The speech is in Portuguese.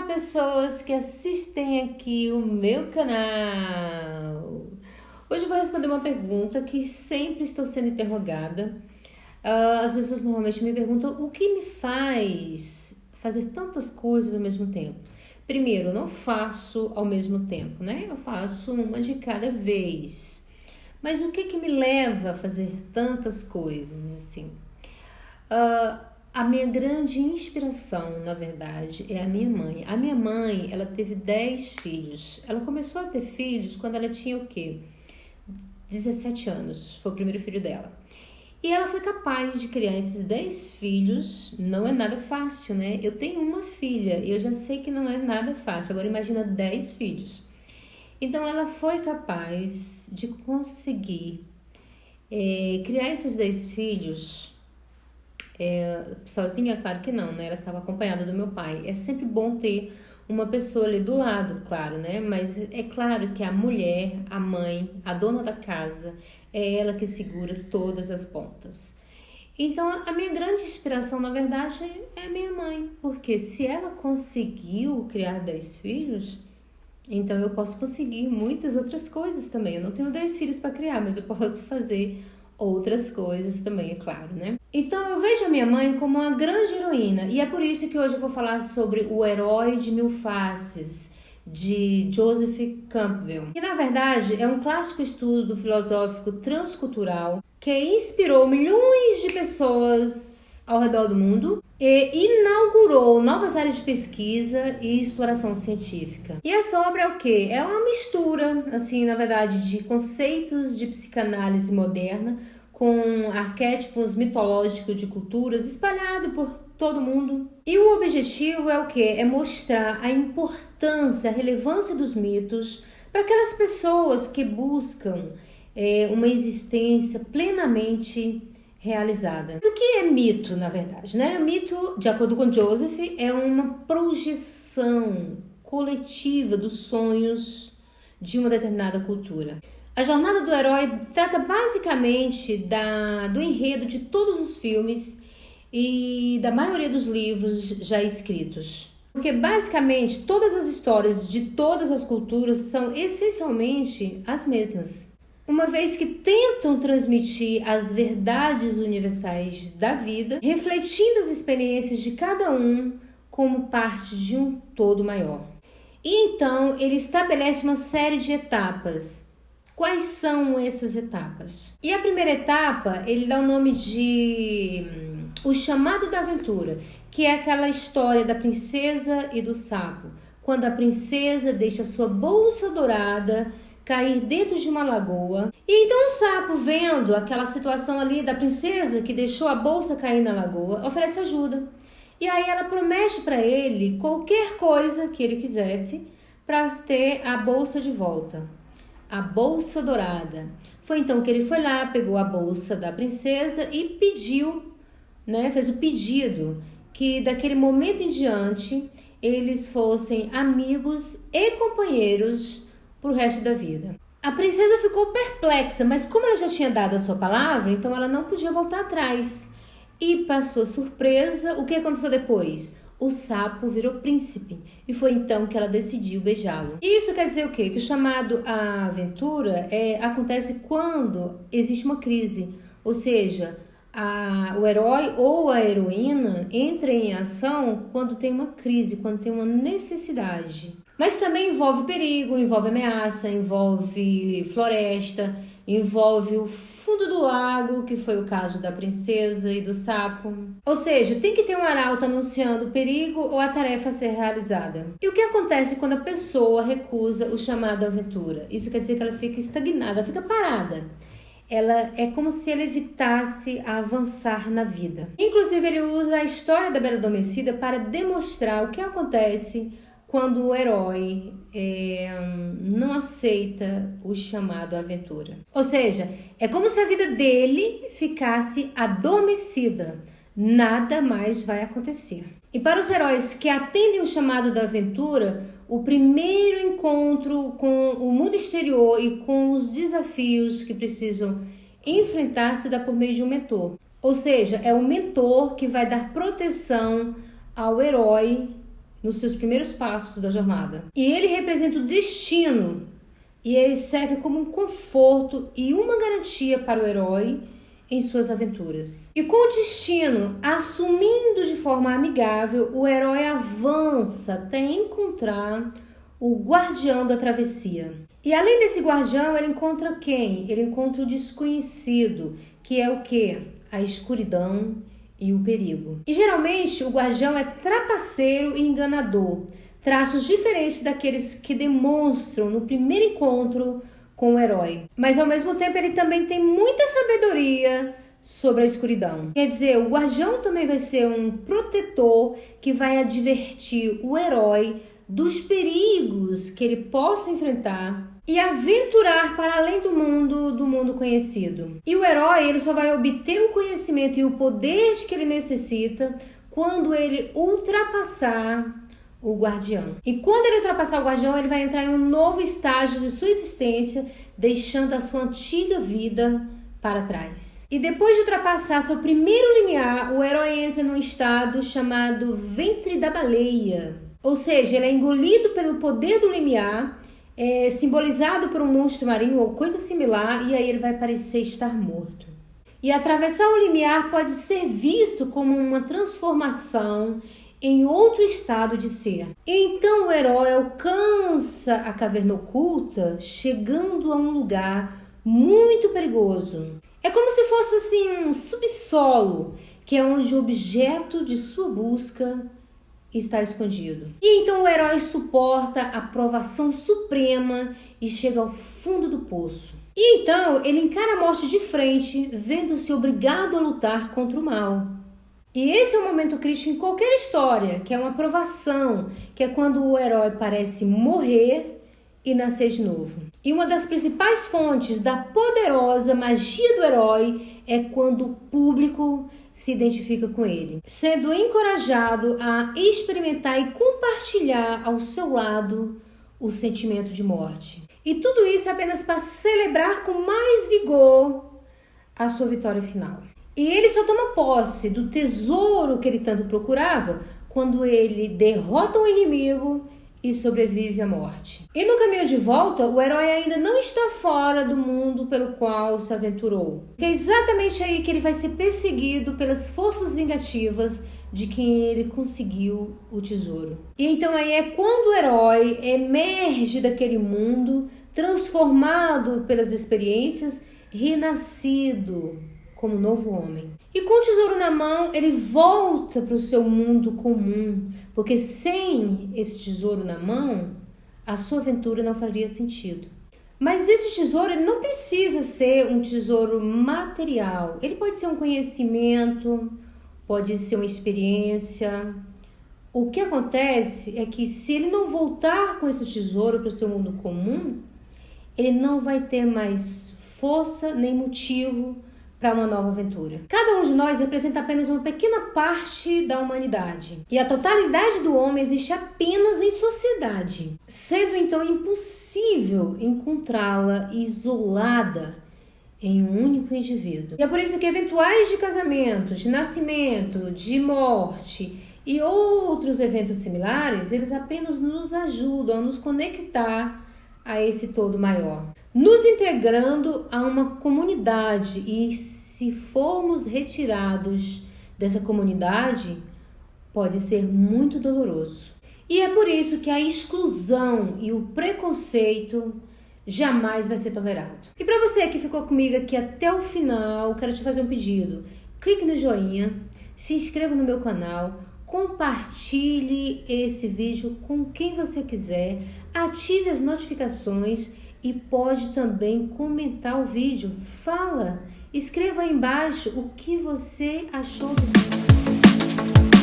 Olá, pessoas que assistem aqui o meu canal. Hoje eu vou responder uma pergunta que sempre estou sendo interrogada. As pessoas normalmente me perguntam o que me faz fazer tantas coisas ao mesmo tempo. Primeiro, eu não faço ao mesmo tempo, né? Eu faço uma de cada vez. Mas o que me leva a fazer tantas coisas assim? A minha grande inspiração, na verdade, é a minha mãe. A minha mãe, ela teve 10 filhos. Ela começou a ter filhos quando ela tinha o quê? 17 anos. Foi o primeiro filho dela. E ela foi capaz de criar esses 10 filhos. Não é nada fácil, né? Eu tenho uma filha e eu já sei que não é nada fácil. Agora imagina 10 filhos. Então ela foi capaz de conseguir criar esses 10 filhos sozinha, claro que não, né? Ela estava acompanhada do meu pai. É sempre bom ter uma pessoa ali do lado, claro, né? Mas é claro que a mulher, a mãe, a dona da casa, é ela que segura todas as pontas. Então, a minha grande inspiração, na verdade, é a minha mãe. Porque se ela conseguiu criar 10 filhos, então eu posso conseguir muitas outras coisas também. Eu não tenho 10 filhos para criar, mas eu posso fazer outras coisas também, é claro, né? Então eu vejo a minha mãe como uma grande heroína, e é por isso que hoje eu vou falar sobre O Herói de Mil Faces, de Joseph Campbell. Que na verdade é um clássico estudo filosófico transcultural que inspirou milhões de pessoas ao redor do mundo e inaugurou novas áreas de pesquisa e exploração científica. E essa obra é o quê? É uma mistura, assim, na verdade, de conceitos de psicanálise moderna com arquétipos mitológicos de culturas espalhados por todo mundo. E o objetivo é o quê? É mostrar a importância, a relevância dos mitos para aquelas pessoas que buscam uma existência plenamente realizada. O que é mito, na verdade, né? O mito, de acordo com Joseph, é uma projeção coletiva dos sonhos de uma determinada cultura. A jornada do herói trata basicamente do enredo de todos os filmes e da maioria dos livros já escritos. Porque basicamente todas as histórias de todas as culturas são essencialmente as mesmas. Uma vez que tentam transmitir as verdades universais da vida, refletindo as experiências de cada um como parte de um todo maior. E então ele estabelece uma série de etapas. Quais são essas etapas? E a primeira etapa, ele dá o nome de O Chamado da Aventura, que é aquela história da princesa e do sapo. Quando a princesa deixa sua bolsa dourada cair dentro de uma lagoa. E então o sapo, vendo aquela situação ali da princesa que deixou a bolsa cair na lagoa, oferece ajuda. E aí ela promete para ele qualquer coisa que ele quisesse para ter a bolsa de volta. A bolsa dourada. Foi então que ele foi lá, pegou a bolsa da princesa e pediu, né, fez o pedido que daquele momento em diante eles fossem amigos e companheiros pro resto da vida. A princesa ficou perplexa, mas como ela já tinha dado a sua palavra, então ela não podia voltar atrás. E passou surpresa, o que aconteceu depois? O sapo virou príncipe e foi então que ela decidiu beijá-lo. Isso quer dizer o quê? Que o chamado à aventura acontece quando existe uma crise, ou seja, o herói ou a heroína entra em ação quando tem uma crise, quando tem uma necessidade. Mas também envolve perigo, envolve ameaça, envolve floresta, envolve o fundo do lago, que foi o caso da princesa e do sapo. Ou seja, tem que ter um arauto anunciando o perigo ou a tarefa a ser realizada. E o que acontece quando a pessoa recusa o chamado à aventura? Isso quer dizer que ela fica estagnada, ela fica parada. Ela é como se ela evitasse avançar na vida. Inclusive, ele usa a história da Bela Adormecida para demonstrar o que acontece quando o herói não aceita o chamado à aventura. Ou seja, é como se a vida dele ficasse adormecida. Nada mais vai acontecer. E para os heróis que atendem o chamado da aventura, o primeiro encontro com o mundo exterior e com os desafios que precisam enfrentar se dá por meio de um mentor. Ou seja, é o mentor que vai dar proteção ao herói nos seus primeiros passos da jornada. E ele representa o destino, e ele serve como um conforto e uma garantia para o herói em suas aventuras. E com o destino assumindo de forma amigável, o herói avança até encontrar o guardião da travessia. E além desse guardião, ele encontra quem? Ele encontra o desconhecido, que é o quê? A escuridão e o perigo. E geralmente o guardião é trapaceiro e enganador, traços diferentes daqueles que demonstram no primeiro encontro com o herói. Mas ao mesmo tempo ele também tem muita sabedoria sobre a escuridão. Quer dizer, o guardião também vai ser um protetor que vai advertir o herói dos perigos que ele possa enfrentar e aventurar para além do mundo conhecido. E o herói, ele só vai obter o conhecimento e o poder de que ele necessita quando ele ultrapassar o guardião. E quando ele ultrapassar o guardião, ele vai entrar em um novo estágio de sua existência, deixando a sua antiga vida para trás. E depois de ultrapassar seu primeiro limiar, o herói entra num estado chamado ventre da baleia. Ou seja, ele é engolido pelo poder do limiar, simbolizado por um monstro marinho ou coisa similar, e aí ele vai parecer estar morto. E atravessar o limiar pode ser visto como uma transformação em outro estado de ser. Então o herói alcança a caverna oculta, chegando a um lugar muito perigoso. É como se fosse assim um subsolo, que é onde o objeto de sua busca está escondido. E então o herói suporta a provação suprema e chega ao fundo do poço. E então ele encara a morte de frente, vendo-se obrigado a lutar contra o mal. E esse é um momento crítico em qualquer história, que é uma provação, que é quando o herói parece morrer e nascer de novo. E uma das principais fontes da poderosa magia do herói é quando o público se identifica com ele, sendo encorajado a experimentar e compartilhar ao seu lado o sentimento de morte. E tudo isso apenas para celebrar com mais vigor a sua vitória final. E ele só toma posse do tesouro que ele tanto procurava quando ele derrota o inimigo e sobrevive à morte. E no caminho de volta, o herói ainda não está fora do mundo pelo qual se aventurou. É exatamente aí que ele vai ser perseguido pelas forças vingativas de quem ele conseguiu o tesouro. E então aí é quando o herói emerge daquele mundo, transformado pelas experiências, renascido como novo homem. E com o tesouro na mão, ele volta para o seu mundo comum, porque sem esse tesouro na mão, a sua aventura não faria sentido. Mas esse tesouro ele não precisa ser um tesouro material. Ele pode ser um conhecimento, pode ser uma experiência. O que acontece é que se ele não voltar com esse tesouro para o seu mundo comum, ele não vai ter mais força nem motivo para uma nova aventura. Cada um de nós representa apenas uma pequena parte da humanidade. E a totalidade do homem existe apenas em sociedade, sendo então impossível encontrá-la isolada em um único indivíduo. E é por isso que eventuais de casamento, de nascimento, de morte e outros eventos similares, eles apenas nos ajudam a nos conectar a esse todo maior, nos integrando a uma comunidade. E se formos retirados dessa comunidade, pode ser muito doloroso. E é por isso que a exclusão e o preconceito jamais vai ser tolerado. E para você que ficou comigo aqui até o final, quero te fazer um pedido. Clique no joinha, se inscreva no meu canal, compartilhe esse vídeo com quem você quiser, ative as notificações e pode também comentar o vídeo. Fala, escreva aí embaixo o que você achou do vídeo.